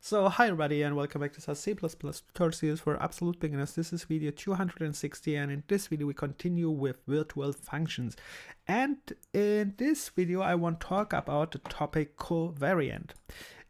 So hi everybody and welcome back to our C++ tutorial series for absolute beginners. This is video 260 and in this video we continue with virtual functions. And in this video I want to talk about the topic covariant.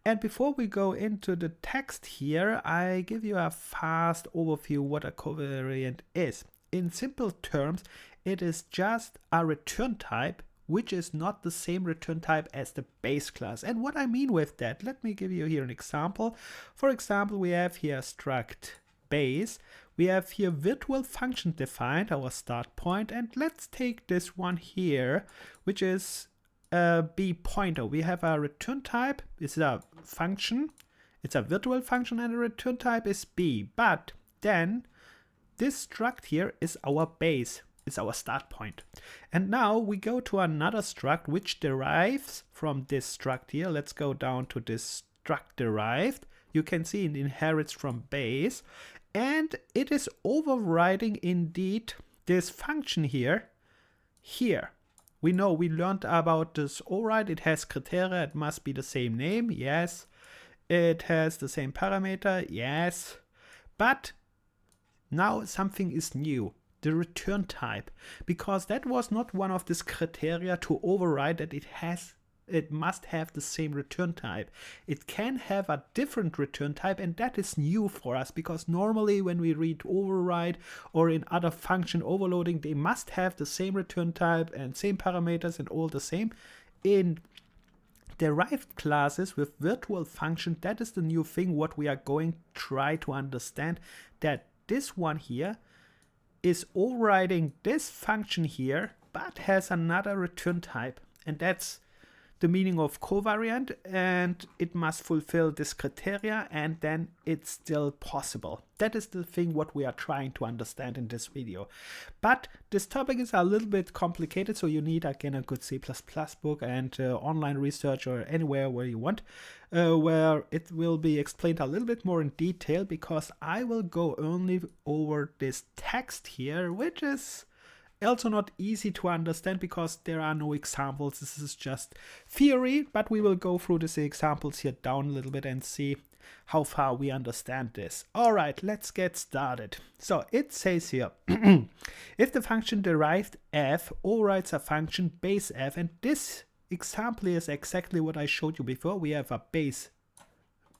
And before we go into the text here, I give you a fast overview what a covariant is. In simple terms, it is just a return type which is not the same return type as the base class. And what I mean with that, let me give you here an example. For example, we have here struct base. We have here virtual function defined, our start point. And let's take this one here, which is a b pointer. We have a return type. It's a function. It's a virtual function and the return type is b. But then this struct here is our base. It's our start point. And now we go to another struct which derives from this struct here. Let's go down to this struct derived. You can see it inherits from base. And it is overriding indeed this function here. We know we learned about this override. It has criteria. It must be the same name. Yes. It has the same parameter. Yes. But now something is new. The return type, because that was not one of these criteria to override that it must have the same return type. It can have a different return type, and that is new for us because normally when we read override or in other function overloading, they must have the same return type and same parameters and all the same. In derived classes with virtual function, that is the new thing what we are going to try to understand, that this one here is overriding this function here, but has another return type. And that's the meaning of covariant, and it must fulfill this criteria, and then it's still possible. That is the thing what we are trying to understand in this video. But this topic is a little bit complicated, so you need again a good C++ book and online research or anywhere where you want, where it will be explained a little bit more in detail, because I will go only over this text here, which is also not easy to understand because there are no examples. This is just theory, but we will go through these examples here down a little bit and see how far we understand this. All right, let's get started. So it says here, if the function derived f overrides a function base f, and this example is exactly what I showed you before. We have a base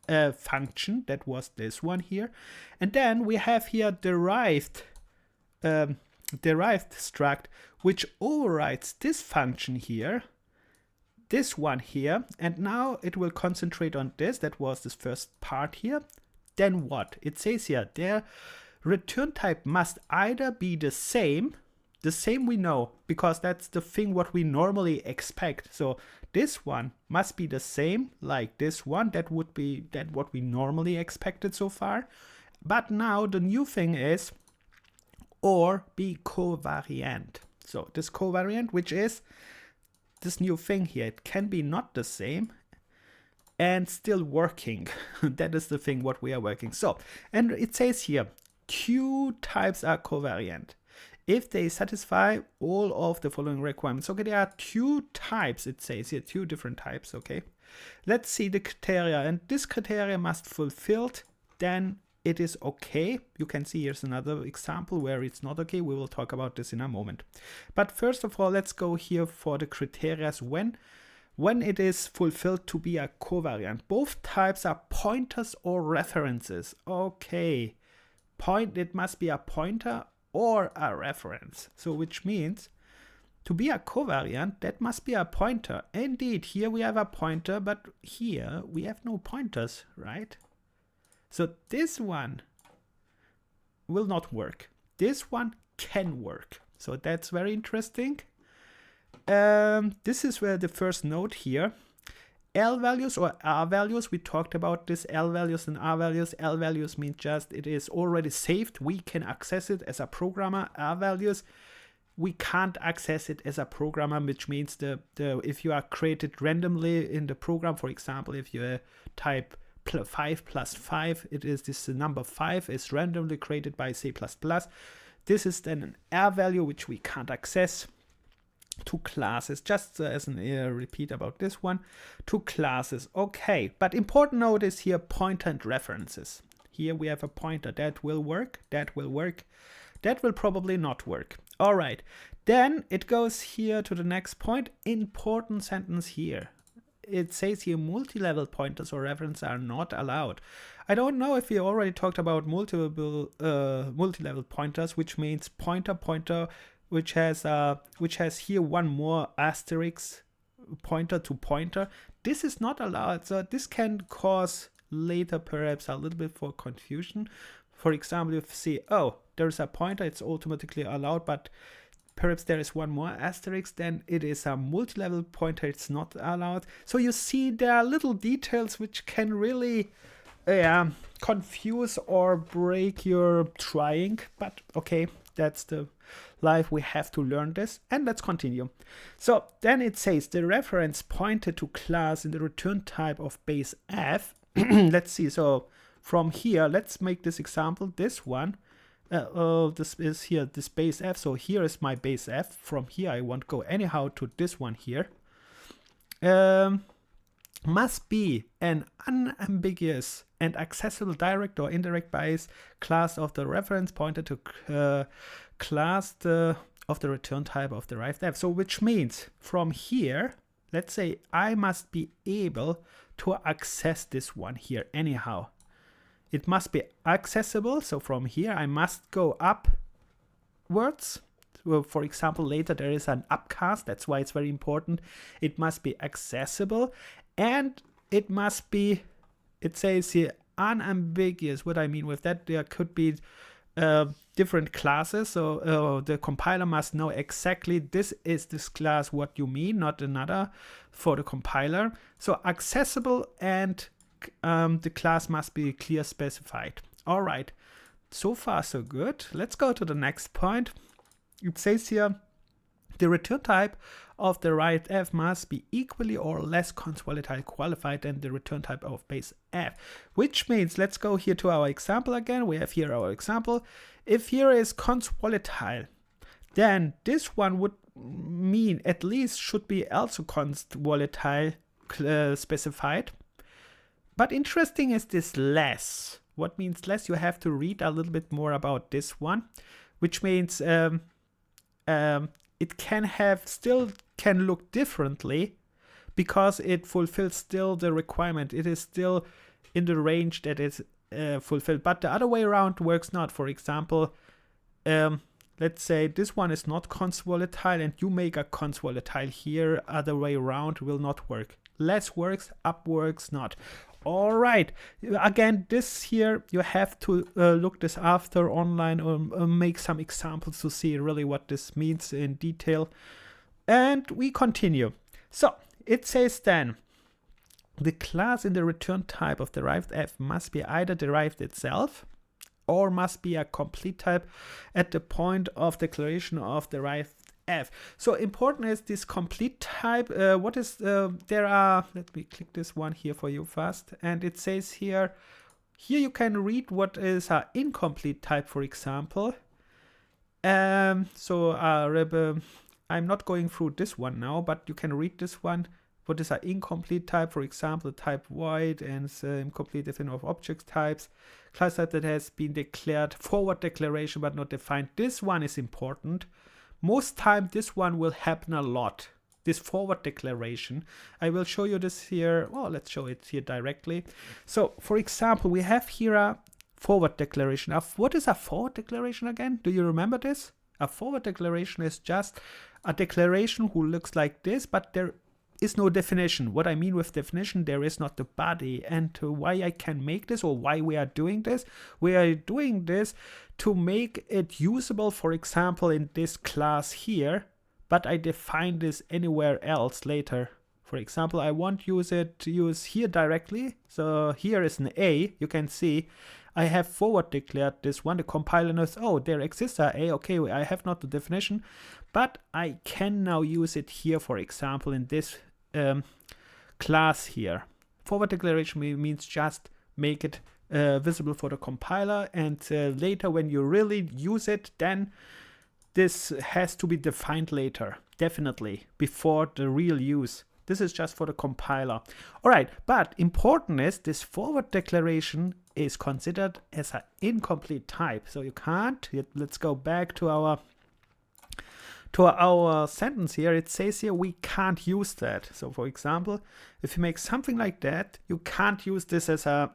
function, that was this one here, and then we have here derived struct which overrides this function here, this one here, and now it will concentrate on this. That was this first part here. Then what? It says here their return type must either be the same we know, because that's the thing what we normally expect. So this one must be the same like this one. That would be what we normally expected so far. But now the new thing is or be covariant. So this covariant, which is this new thing here, it can be not the same and still working. That is the thing what we are working. So, and it says here, Q types are covariant if they satisfy all of the following requirements. Okay, there are two types, it says here, two different types, okay. Let's see the criteria, and this criteria must fulfilled, then it is okay. You can see here's another example where it's not okay. We will talk about this in a moment. But first of all, let's go here for the criteria when it is fulfilled to be a covariant. Both types are pointers or references. Okay, it must be a pointer or a reference. So which means to be a covariant, that must be a pointer. Indeed, here we have a pointer, but here we have no pointers, right? So this one will not work. This one can work. So that's very interesting. This is where the first note here. L values or R values, we talked about this L values and R values. L values mean just it is already saved. We can access it as a programmer. R values, we can't access it as a programmer, which means if you are created randomly in the program, for example, if you type 5 plus 5, it is this number 5 is randomly created by C++. This is then an R value which we can't access. two classes, just as a repeat about this one, two classes. Okay, but important note is here pointer and references. Here we have a pointer that will work, that will work, that will probably not work. All right, then it goes here to the next point, important sentence here. It says here multi-level pointers or references are not allowed. I don't know if we already talked about multi-level pointers, which means pointer, which has here one more asterisk, pointer to pointer. This is not allowed, so this can cause later perhaps a little bit for confusion. For example, if you see, oh, there's a pointer, it's automatically allowed, but perhaps there is one more asterisk, then it is a multi-level pointer, it's not allowed. So you see there are little details which can really confuse or break your trying, but okay, that's the life, we have to learn this. And let's continue. So then it says the reference pointed to class in the return type of base f. Let's see, so from here, let's make this example, this one. This is here, this base f. So here is my base f. From here, I won't go anyhow to this one here. Must be an unambiguous and accessible direct or indirect base class of the reference pointed to class of the return type of derived f. So which means from here, let's say I must be able to access this one here anyhow. It must be accessible. So from here, I must go upwards. Well, for example, later there is an upcast. That's why it's very important. It must be accessible. And it must be, it says here, unambiguous. What I mean with that, there could be different classes. So the compiler must know exactly this is this class what you mean, not another for the compiler. So accessible and the class must be clear specified. All right, so far so good. Let's go to the next point. It says here the return type of the derived f must be equally or less const volatile qualified than the return type of base f, which means let's go here to our example again. We have here our example. If here is const volatile, then this one would mean at least should be also const volatile specified. But interesting is this less. What means less? You have to read a little bit more about this one, which means it can look differently because it fulfills still the requirement. It is still in the range that is fulfilled, but the other way around works not. For example, let's say this one is not const volatile and you make a const volatile here, other way around will not work. Less works, up works not. All right, again, this here, you have to look this after online or make some examples to see really what this means in detail. And we continue. So it says then, the class in the return type of derived f must be either derived itself or must be a complete type at the point of declaration of derived f. So important is this complete type. What is there are, let me click this one here for you fast, and it says here you can read what is an incomplete type, for example. I'm not going through this one now, but you can read this one. What is an incomplete type? For example, type void and incomplete definition of object types. Class type that has been declared forward declaration but not defined. This one is important. Most time this one will happen a lot. This forward declaration. I will show you this here. Well, let's show it here directly. So, for example, we have here a forward declaration. What is a forward declaration again? Do you remember this? A forward declaration is just a declaration who looks like this, but there is no definition. What I mean with definition, there is not the body. And why I can make this, or why we are doing this? We are doing this to make it usable, for example, in this class here, but I define this anywhere else later. For example, I won't use it to use here directly. So here is an A. You can see I have forward declared this one. The compiler knows, oh, there exists a A. Okay, I have not the definition, but I can now use it here, for example, in this class here. Forward declaration means just make it visible for the compiler, and later when you really use it, then this has to be defined later, definitely, before the real use. This is just for the compiler. All right, but important is this forward declaration is considered as an incomplete type. So you can't, let's go back to our sentence here. It says here we can't use that. So for example, if you make something like that, you can't use this as a,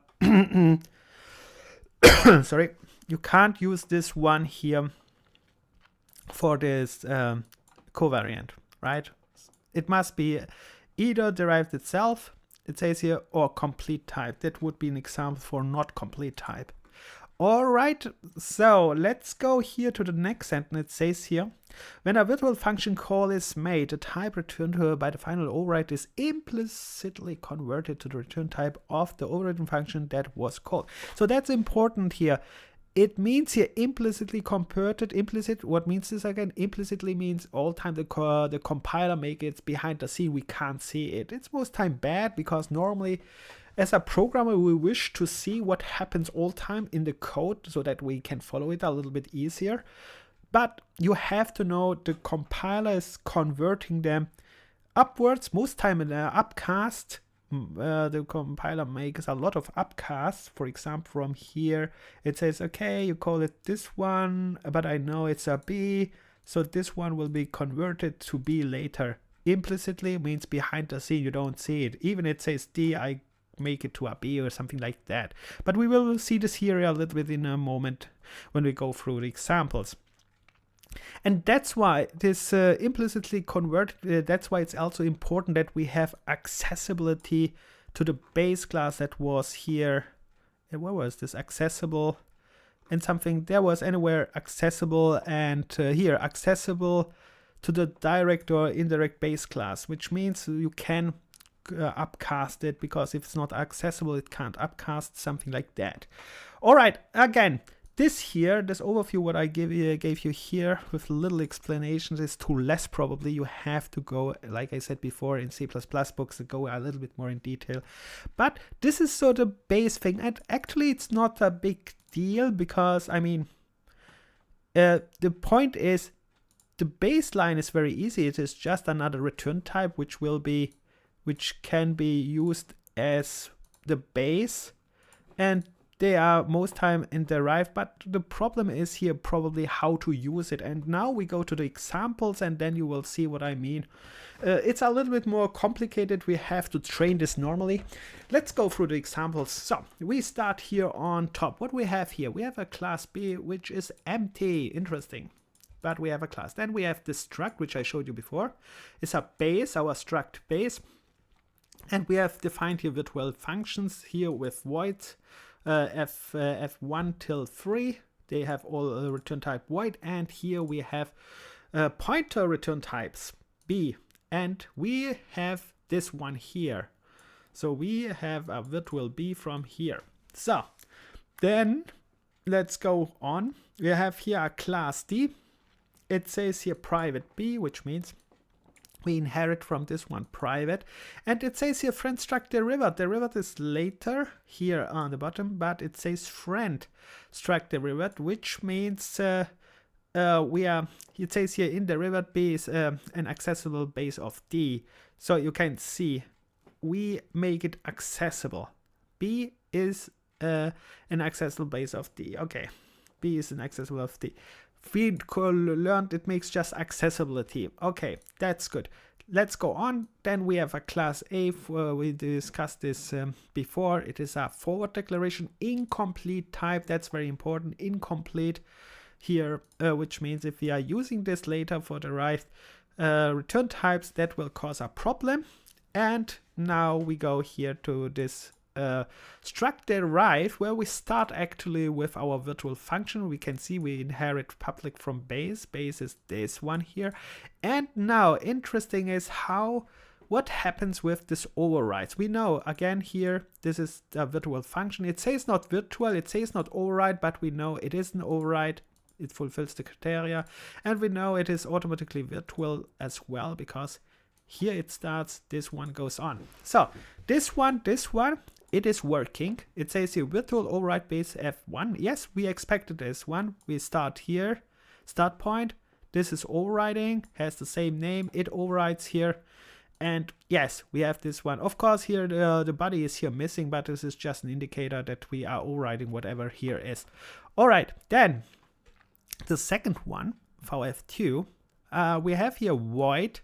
sorry, you can't use this one here for this covariant, right? It must be either derived itself, it says here, or complete type. That would be an example for not complete type. All right, so let's go here to the next sentence. It says here, when a virtual function call is made, the type returned by the final override is implicitly converted to the return type of the overridden function that was called. So that's important here. It means here implicitly converted. Implicit, what means this again? Implicitly means all time the compiler make it behind the scene. We can't see it. It's most time bad because normally as a programmer we wish to see what happens all time in the code so that we can follow it a little bit easier. But you have to know the compiler is converting them upwards, most time in the upcast. The compiler makes a lot of upcasts. For example, from here it says, okay, you call it this one, but I know it's a B, so this one will be converted to B later. Implicitly means behind the scene, you don't see it. Even it says D, I make it to a B or something like that. But we will see this here a little bit in a moment when we go through the examples. And that's why this implicitly converted, that's why it's also important that we have accessibility to the base class that was here. Where was this? Accessible and something. There was anywhere accessible, and here accessible to the direct or indirect base class, which means you can upcast it, because if it's not accessible, it can't upcast, something like that. All right, again, this overview what I gave you here with little explanations is too less probably. You have to go, like I said before, in C++ books to go a little bit more in detail. But this is sort of base thing, and actually it's not a big deal, because I mean, the point is the baseline is very easy. It is just another return type which can be used as the base, and they are most time in derived, but the problem is here probably how to use it. And now we go to the examples, and then you will see what I mean. It's a little bit more complicated. We have to train this normally. Let's go through the examples. So we start here on top. What we have here, we have a class B which is empty. Interesting. But we have a class. Then we have this struct which I showed you before. It's a base, our struct base. And we have defined here virtual functions here with voids. F1 till 3, they have all return type void, and here we have pointer return types B, and we have this one here. So we have a virtual B from here. So then let's go on. We have here a class D. It says here private B, which means we inherit from this one private, and it says here friend struct derivative. Derivative is later here on the bottom, but it says friend struct derivative, which means it says here in derivative B is an accessible base of D. So you can see we make it accessible. B is an accessible base of D. Okay, B is an accessible of D. We learned it makes just accessibility. Okay, that's good. Let's go on. Then we have a class A. We discussed this before. It is a forward declaration, incomplete type. That's very important. Incomplete here, which means if we are using this later for derived return types, that will cause a problem. And now we go here to this struct derive, where we start actually with our virtual function. We can see we inherit public from base. Base is this one here. And now interesting is what happens with this overrides. We know again here this is a virtual function. It says not virtual, it says not override, but we know it is an override. It fulfills the criteria, and we know it is automatically virtual as well, because here it starts, this one goes on. So this one, it is working. It says here virtual override base F1. Yes, we expected this one. We start here, start point. This is overriding, has the same name, it overrides here. And yes, we have this one. Of course, here the body is here missing, but this is just an indicator that we are overriding whatever here is. All right, then the second one, VF2, we have here void.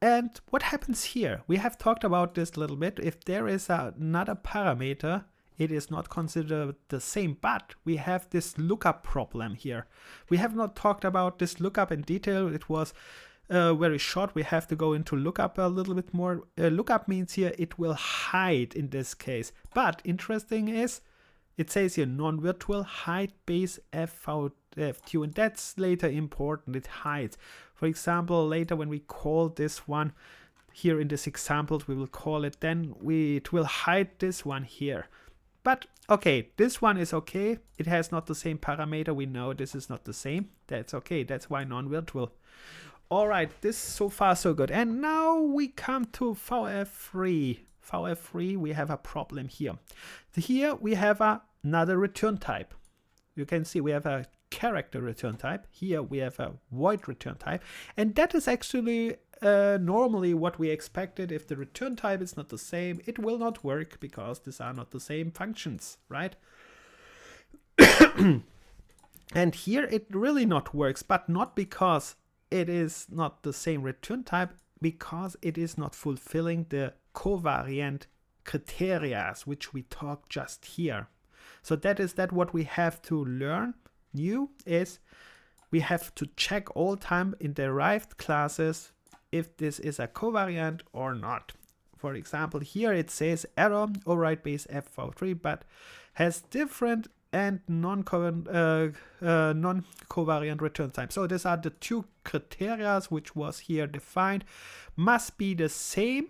And what happens here? We have talked about this a little bit. If there is another parameter, it is not considered the same, but we have this lookup problem here. We have not talked about this lookup in detail. It was very short. We have to go into lookup a little bit more. Lookup means here it will hide in this case. But interesting is, it says here non-virtual hide base FV2, and that's later important. It hides. For example, later when we call this one here in this examples, we will call it, then it will hide this one here. But okay, this one is okay. It has not the same parameter. We know this is not the same. That's okay. That's why non-virtual. All right, this so far so good. And now we come to VF3. VF3, we have a problem here. Here we have another return type. You can see we have a character return type. Here we have a void return type. And that is actually normally what we expected. If the return type is not the same, it will not work because these are not the same functions, right? And here it really not works, but not because it is not the same return type, because it is not fulfilling the covariant criteria, which we talked just here. So that is what we have to learn. New is we have to check all time in derived classes if this is a covariant or not. For example, here it says error override base FV3, but has different and non-covariant return time. So these are the two criteria which was here defined. Must be the same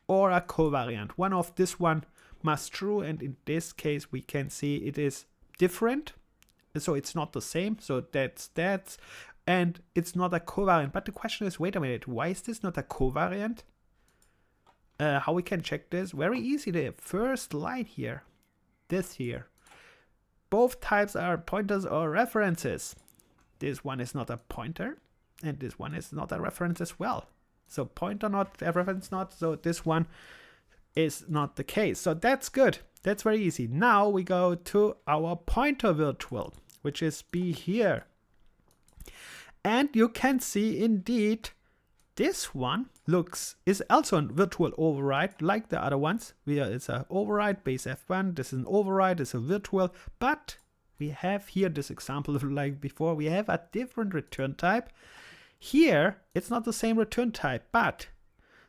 or a covariant. One of this one must true, and in this case we can see it is different. So it's not the same. So that's and it's not a covariant. But the question is, wait a minute, why is this not a covariant? How we can check this? Very easy. The first line here, this here. Both types are pointers or references. This one is not a pointer, and this one is not a reference as well. So pointer not, a reference not, so this one is not the case. So that's good. That's very easy. Now we go to our pointer virtual, which is B here. And you can see indeed this one is also a virtual override like the other ones. It's an override base F1. This is an override, it's a virtual, but we have here this example like before. We have a different return type. Here, it's not the same return type, but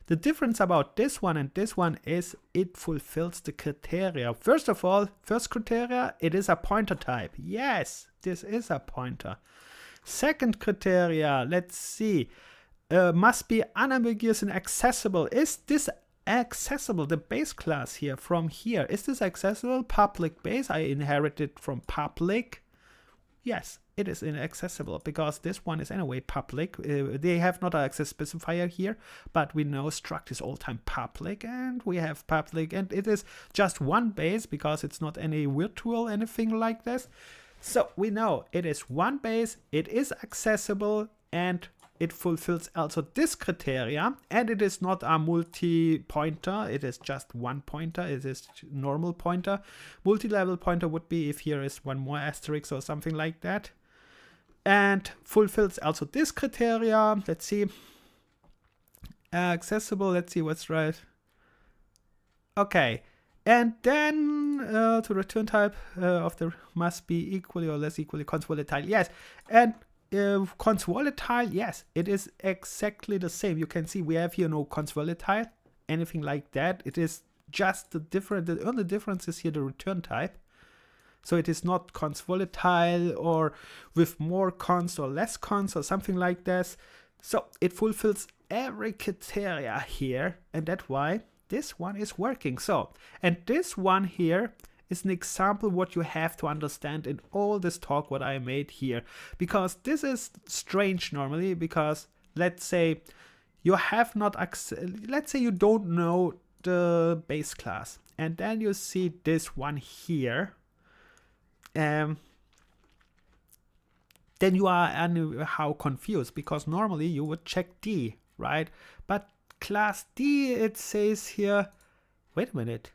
the difference about this one and this one is it fulfills the criteria. First of all, first criteria, it is a pointer type. Yes, this is a pointer. Second criteria, let's see. Must be unambiguous and accessible. Is this accessible? The base class here from here. Is this accessible? Public base. I inherited from public. Yes, it is inaccessible because this one is anyway public. They have not an access specifier here, but we know struct is all time public, and we have public, and it is just one base because it's not any virtual anything like this. So we know it is one base, it is accessible, and it fulfills also this criteria, and it is not a multi-pointer, it is just one pointer, it is normal pointer. Multi-level pointer would be if here is one more asterisk or something like that. And fulfills also this criteria. Let's see. Accessible, let's see what's right. Okay. And then to return type of the must be equally or less equally const volatile. Yes. And const volatile, yes, it is exactly the same. You can see we have here no const volatile, anything like that. It is just the only difference is here the return type. So it is not const volatile or with more const or less const or something like this. So it fulfills every criteria here, and that's why this one is working. So, and this one here is an example what you have to understand in all this talk what I made here, because this is strange normally, because let's say you have not let's say you don't know the base class, and then you see this one here. then you are anyhow confused, because normally you would check D, right? But class D, it says here, wait a minute,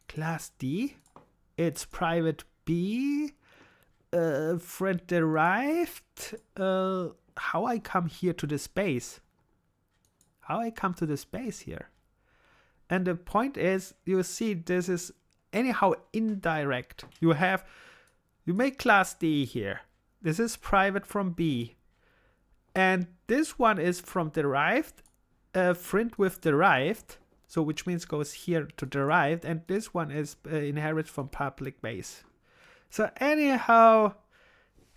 class D, it's private B, friend derived, how I come here to the space? How I come to the space here? And the point is, you see, this is anyhow indirect. You make class D here. This is private from B. And this one is from derived, friend with derived. So which means goes here to derived. And this one is inherited from public base. So anyhow,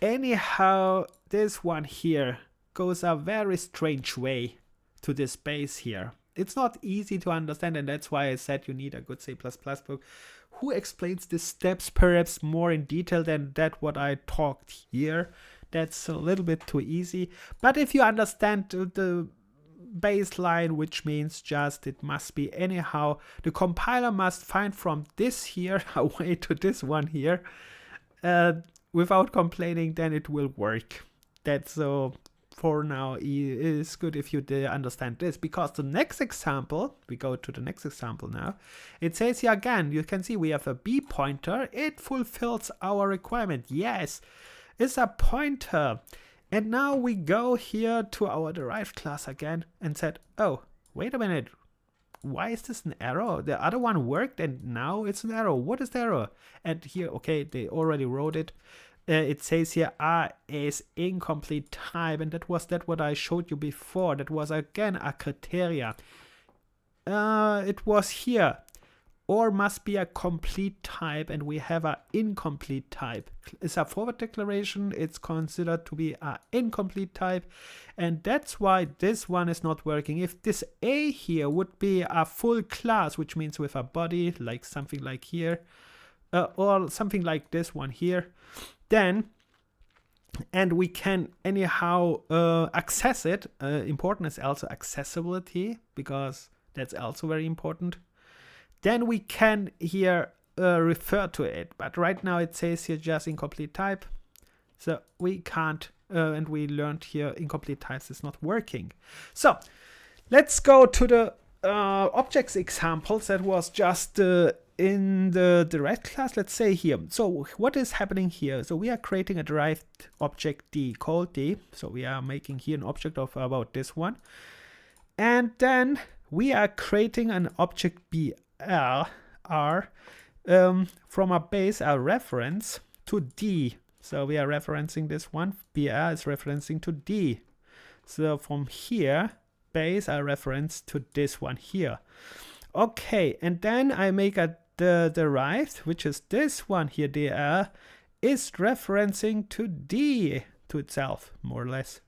this one here goes a very strange way to this base here. It's not easy to understand, and that's why I said you need a good C++ book who explains the steps perhaps more in detail than that what I talked here. That's a little bit too easy. But if you understand the baseline, which means just it must be anyhow, the compiler must find from this here a way to this one here without complaining, then it will work. That's so. For now, it is good if you understand this, because the next example, we go to the next example now, it says here again, you can see we have a B pointer, it fulfills our requirement, yes, it's a pointer. And now we go here to our derived class again and said, oh, wait a minute, why is this an error? The other one worked and now it's an error. What is the error? And here, okay, they already wrote it. It says here R is incomplete type, and that was what I showed you before. That was again a criteria. It was here, or must be a complete type, and we have a incomplete type. It's a forward declaration. It's considered to be a incomplete type, and that's why this one is not working. If this A here would be a full class, which means with a body, like something like here, or something like this one here, then, and we can anyhow access it. Important is also accessibility, because that's also very important. Then we can here refer to it, but right now it says here just incomplete type, so we can't, and we learned here incomplete types is not working. So let's go to the objects examples that was just in the derived class. Let's say here, so what is happening here? So we are creating a derived object D called D. So we are making here an object of about this one, and then we are creating an object BR from a base, a reference to D. So we are referencing this one. BR is referencing to D. So from here, base a reference to this one here. Okay, and then I make the derived, which is this one here, dr, is referencing to D, to itself, more or less,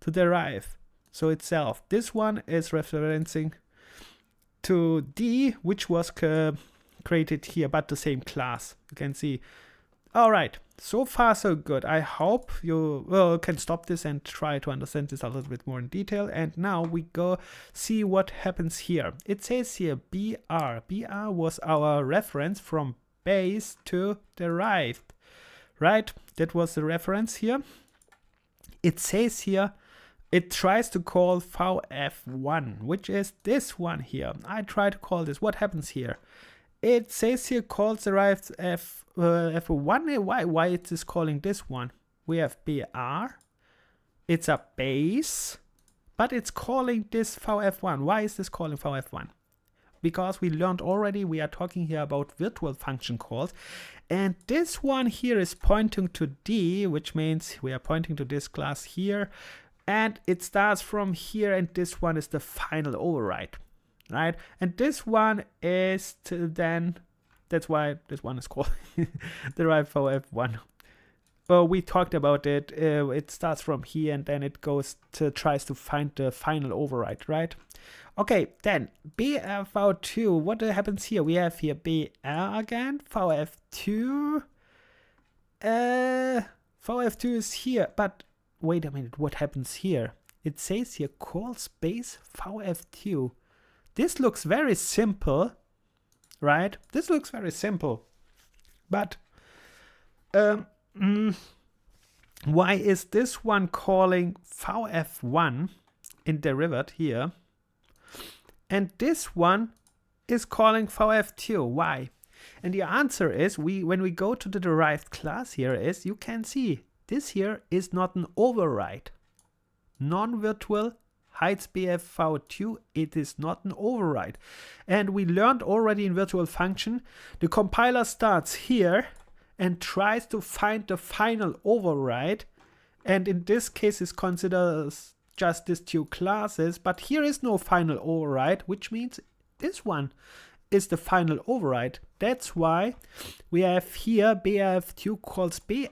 to derive, so itself. This one is referencing to D, which was created here, but the same class. You can see. All right, so far so good. I hope you can stop this and try to understand this a little bit more in detail. And now we go see what happens here. It says here BR. BR was our reference from base to derived, right? That was the reference here. It says here, it tries to call VF1, which is this one here. I try to call this. What happens here? It says here calls derived F1. Why it is calling this one? We have BR. It's a base, but it's calling this VF1. Why is this calling VF1? Because we learned already, we are talking here about virtual function calls. And this one here is pointing to D, which means we are pointing to this class here. And it starts from here, and this one is the final override. Right, and this one is then, that's why this one is called derived VF1. We talked about it. It starts from here and then it goes to tries to find the final override, right? Okay, then BF2. What happens here? We have here BR again, VF2. VF2 is here, but wait a minute. What happens here? It says here call space VF2. This looks very simple, right? This looks very simple, but why is this one calling VF1 in derivative here, and this one is calling VF2? Why? And the answer is, when we go to the derived class here, is you can see this here is not an override. Non-virtual hides BFV2, it is not an override. And we learned already in virtual function, the compiler starts here and tries to find the final override, and in this case it considers just these two classes, but here is no final override, which means this one is the final override. That's why we have here BF2 calls base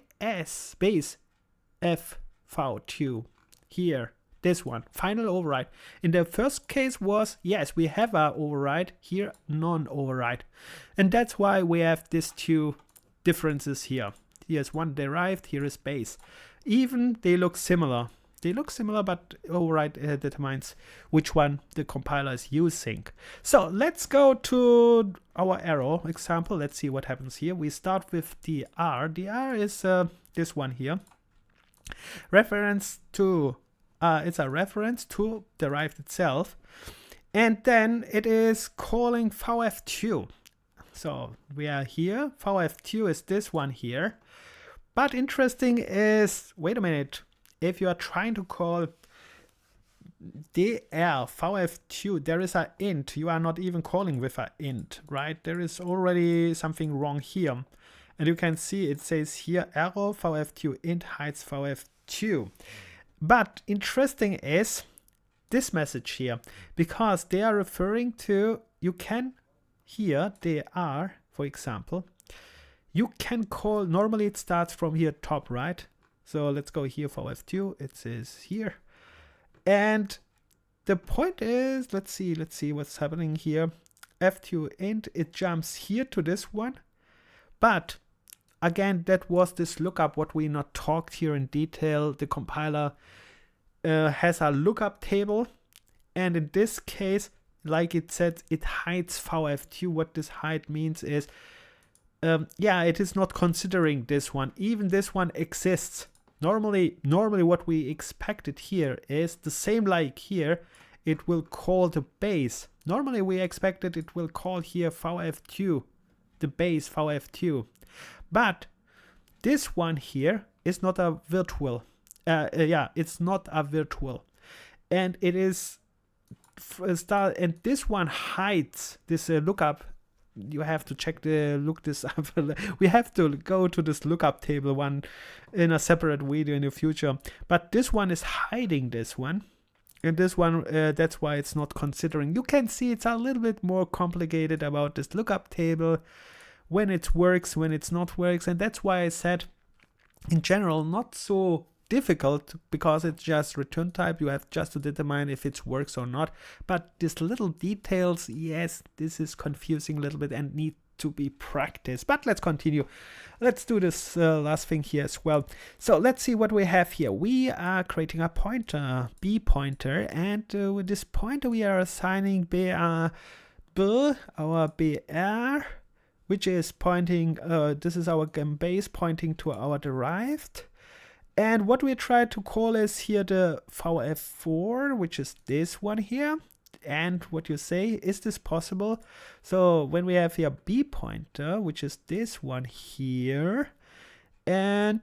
FV2 here. This one, final override. In the first case was, yes, we have a override, here non-override. And that's why we have these two differences here. Here's one derived, here is base. Even they look similar. They look similar, but override determines which one the compiler is using. So let's go to our arrow example. Let's see what happens here. We start with dr. dr is this one here. Reference to it's a reference to derived itself, and then it is calling VF2. So we are here. VF2 is this one here. But interesting is, wait a minute, if you are trying to call dr VF2, there is an int. You are not even calling with an int, right? There is already something wrong here. And you can see it says here arrow VF2 int hides VF2. But interesting is this message here, because they are referring to, you can here, they are, for example, you can call, normally it starts from here top, right? So let's go here for F2, it says here. And the point is, let's see what's happening here. F2 int, it jumps here to this one. But again, that was this lookup, what we not talked here in detail. The compiler has a lookup table. And in this case, like it said, it hides VF2. What this hide means is, yeah, it is not considering this one. Even this one exists. Normally what we expected here is the same like here. It will call the base. Normally we expected it will call here VF2, the base VF2. But this one here is not a virtual. Yeah, it's not a virtual. And it is and this one hides this lookup. You have to look this up. We have to go to this lookup table one in a separate video in the future. But this one is hiding this one. And this one, that's why it's not considering. You can see it's a little bit more complicated about this lookup table, when it works, when it's not works. And that's why I said, in general, not so difficult, because it's just return type. You have just to determine if it works or not. But these little details, yes, this is confusing a little bit and need to be practiced. But let's continue. Let's do this last thing here as well. So let's see what we have here. We are creating a pointer, b pointer, and with this pointer we are assigning our br, which is pointing, this is our base pointing to our derived. And what we try to call is here the VF4, which is this one here. And what you say, is this possible? So when we have here b pointer, which is this one here, and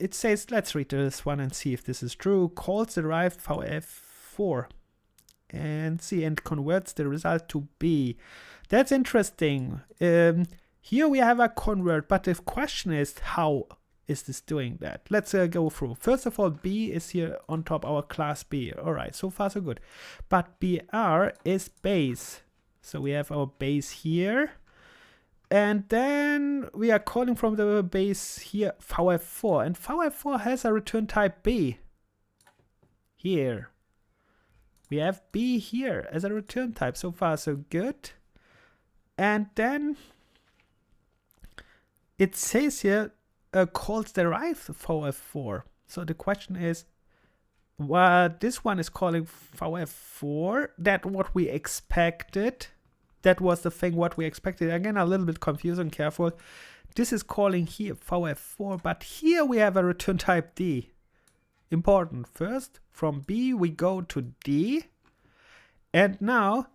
it says, let's read this one and see if this is true, calls the derived VF4 and see, and converts the result to b. That's interesting. Here we have a convert, but the question is, how is this doing that? Let's go through. First of all, b is here on top, our class b. All right, so far so good. But br is base. So we have our base here. And then we are calling from the base here VF4. And VF4 has a return type b. Here. We have b here as a return type. So far so good. And then it says here, calls derived VF4. So the question is, this one is calling VF4. That what we expected. That was the thing what we expected. Again, a little bit confusing, careful. this is calling here VF4, but here we have a return type D. Important. First, from B we go to D, and now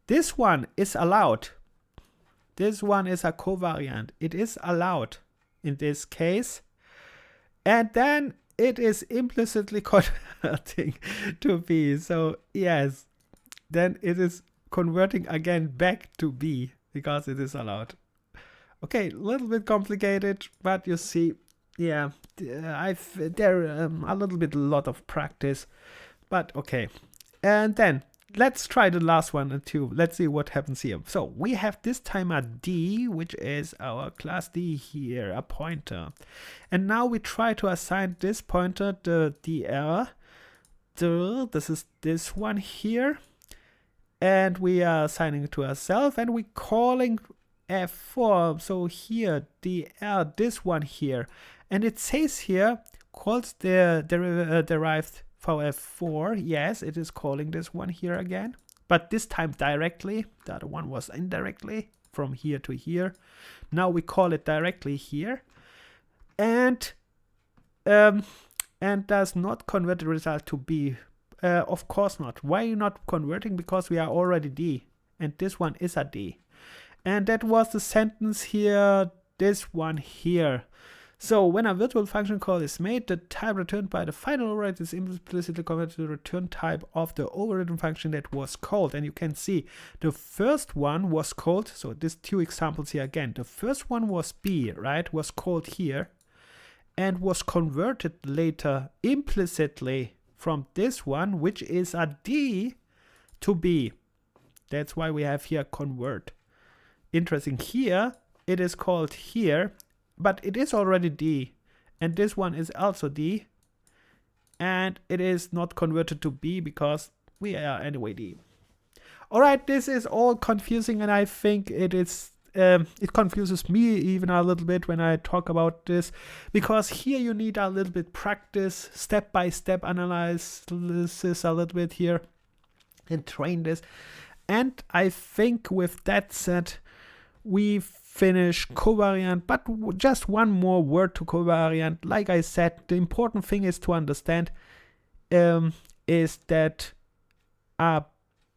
this one is allowed. This one is a covariant. It is allowed in this case, and then it is implicitly converting to B. So yes, then it is converting again back to B because it is allowed. Okay, a little bit complicated, but you see, yeah, there a lot of practice, but okay. And then let's try the last one too. Let's see what happens here. So we have this time a D, which is our class D here, a pointer. And now we try to assign this pointer the DR. This is this one here. And we are assigning it to ourselves, and we calling F4. So here, DR, this one here. And it says here, calls the derived VF4. Yes, it is calling this one here again, but this time directly. The other one was indirectly from here to here. Now we call it directly here, and does not convert the result to B. Of course not. Why are you not converting? Because we are already D, and this one is a D. And that was the sentence here, this one here. So when a virtual function call is made, the type returned by the final override is implicitly converted to the return type of the overridden function that was called. And you can see the first one was called, so these two examples here again. The first one was B, right, was called here, and was converted later implicitly from this one, which is a D, to B. That's why we have here convert. Interesting, here it is called here, but it is already D, and this one is also D, and it is not converted to B because we are anyway D. Alright, this is all confusing, and I think it is it confuses me even a little bit when I talk about this, because here you need a little bit practice, step-by-step analysis a little bit here, and train this. And I think with that said, we finish covariant, but just one more word to covariant. Like I said, the important thing is to understand is that a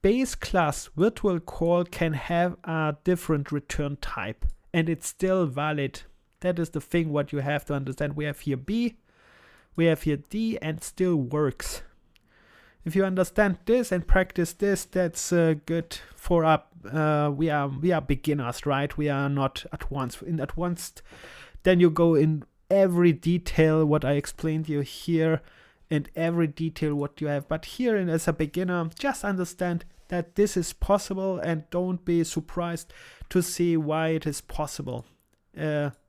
base class virtual call can have a different return type, and it's still valid. That is the thing what you have to understand. We have here B, we have here D, and still works. If you understand this and practice this, that's good for up. We are beginners, right? We are not advanced. In advanced, then you go in every detail what I explained to you here, and every detail what you have. But here, as a beginner, just understand that this is possible, and don't be surprised to see why it is possible,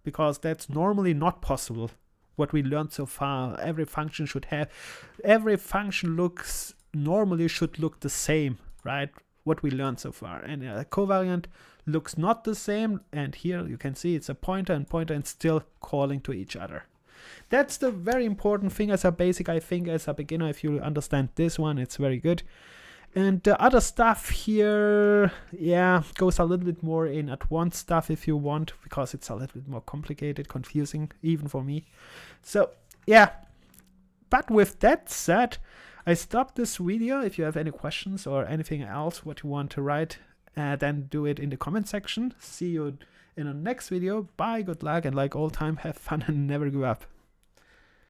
because that's normally not possible. What we learned so far, every function normally should look the same, right? What we learned so far, and a covariant looks not the same, and here you can see it's a pointer and still calling to each other. That's the very important thing as a basic, I think, as a beginner. If you understand this one, it's very good. And the other stuff here, yeah, goes a little bit more in advanced stuff if you want, because it's a little bit more complicated, confusing, even for me. So, yeah. But with that said, I stop this video. If you have any questions or anything else what you want to write, then do it in the comment section. See you in the next video. Bye, good luck, and like all time, have fun and never give up.